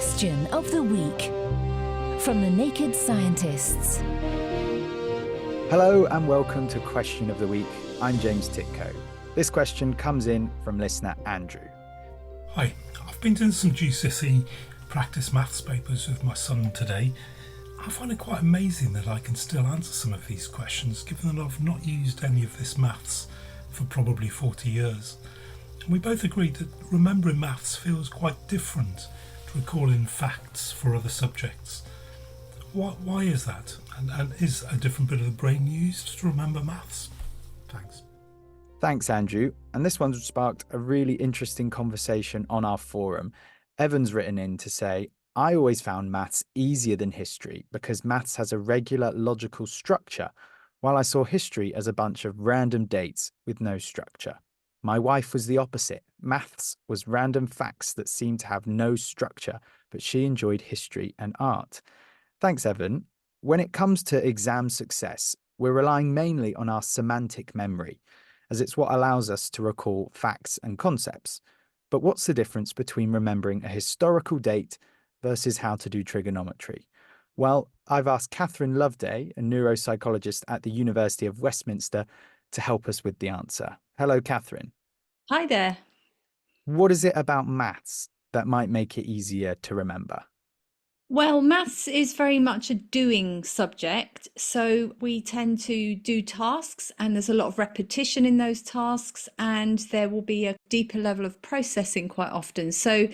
Question of the week from the Naked Scientists. Hello and welcome to Question of the Week. I'm James Titko. This question comes in from listener Andrew. Hi, I've been doing some GCSE practice maths papers with my son today. I find it quite amazing that I can still answer some of these questions, given that I've not used any of this maths for probably 40 years. And we both agreed that remembering maths feels quite different to recalling facts for other subjects. Why is that? And is a different bit of the brain used to remember maths? Thanks. Thanks, Andrew. And this one's sparked a really interesting conversation on our forum. Evan's written in to say, I always found maths easier than history because maths has a regular logical structure, while I saw history as a bunch of random dates with no structure. My wife was the opposite. Maths was random facts that seemed to have no structure, but she enjoyed history and art. Thanks, Evan. When it comes to exam success, we're relying mainly on our semantic memory, as it's what allows us to recall facts and concepts. But what's the difference between remembering a historical date versus how to do trigonometry? Well, I've asked Catherine Loveday, a neuropsychologist at the University of Westminster, to help us with the answer. Hello, Catherine. Hi there. What is it about maths that might make it easier to remember? Well, maths is very much a doing subject. So we tend to do tasks and there's a lot of repetition in those tasks and there will be a deeper level of processing quite often. So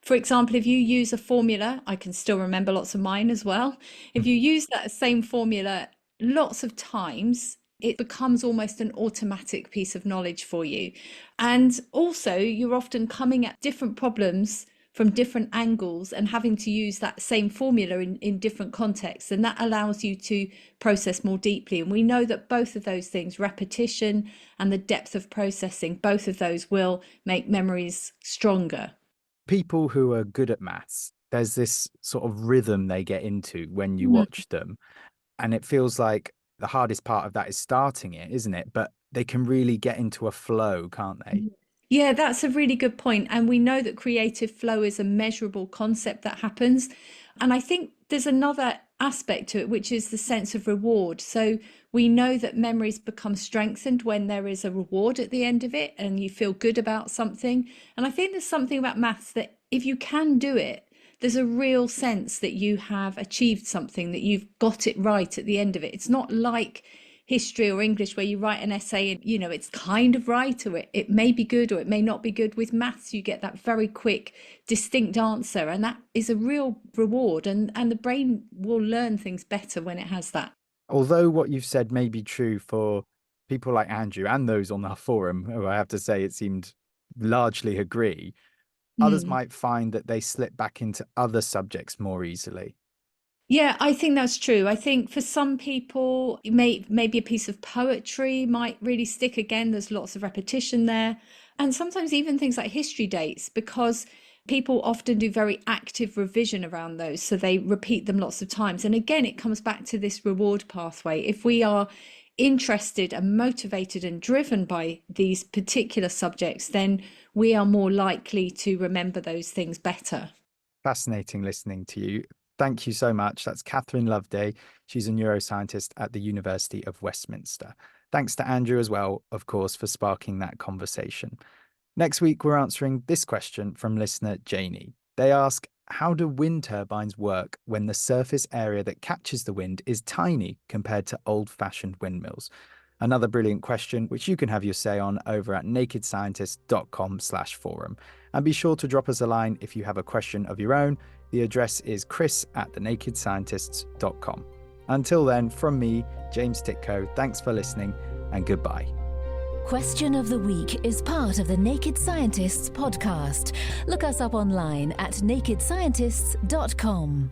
for example, if you use a formula, I can still remember lots of mine as well. If you use that same formula lots of times, it becomes almost an automatic piece of knowledge for you. And also, you're often coming at different problems from different angles and having to use that same formula in different contexts. And that allows you to process more deeply. And we know that both of those things, repetition and the depth of processing, both of those will make memories stronger. People who are good at maths, there's this sort of rhythm they get into when you watch them. And it feels like the hardest part of that is starting it, isn't it? But they can really get into a flow, can't they? Yeah, that's a really good point. And we know that creative flow is a measurable concept that happens. And I think there's another aspect to it, which is the sense of reward. So we know that memories become strengthened when there is a reward at the end of it and you feel good about something. And I think there's something about maths that if you can do it, there's a real sense that you have achieved something, that you've got it right at the end of it. It's not like history or English where you write an essay and, it's kind of right, or it may be good or it may not be good. With maths, you get that very quick, distinct answer. And that is a real reward. And the brain will learn things better when it has that. Although what you've said may be true for people like Andrew and those on our forum, who I have to say it seemed largely agree, others might find that they slip back into other subjects more easily. Yeah, I think that's true. I think for some people, maybe a piece of poetry might really stick again. There's lots of repetition there. And sometimes even things like history dates, because people often do very active revision around those. So they repeat them lots of times. And again, it comes back to this reward pathway. If we are interested and motivated and driven by these particular subjects, then we are more likely to remember those things better. Fascinating listening to you. Thank you so much. That's Catherine Loveday. She's a neuroscientist at the University of Westminster. Thanks to Andrew as well, of course, for sparking that conversation. Next week, we're answering this question from listener Janie. They ask, how do wind turbines work when the surface area that catches the wind is tiny compared to old-fashioned windmills? Another brilliant question, which you can have your say on over at nakedscientist.com/forum. And be sure to drop us a line if you have a question of your own. The address is chris@thenakedscientists.com. Until then, from me, James Titko, thanks for listening and goodbye. Question of the Week is part of the Naked Scientists podcast. Look us up online at nakedscientists.com.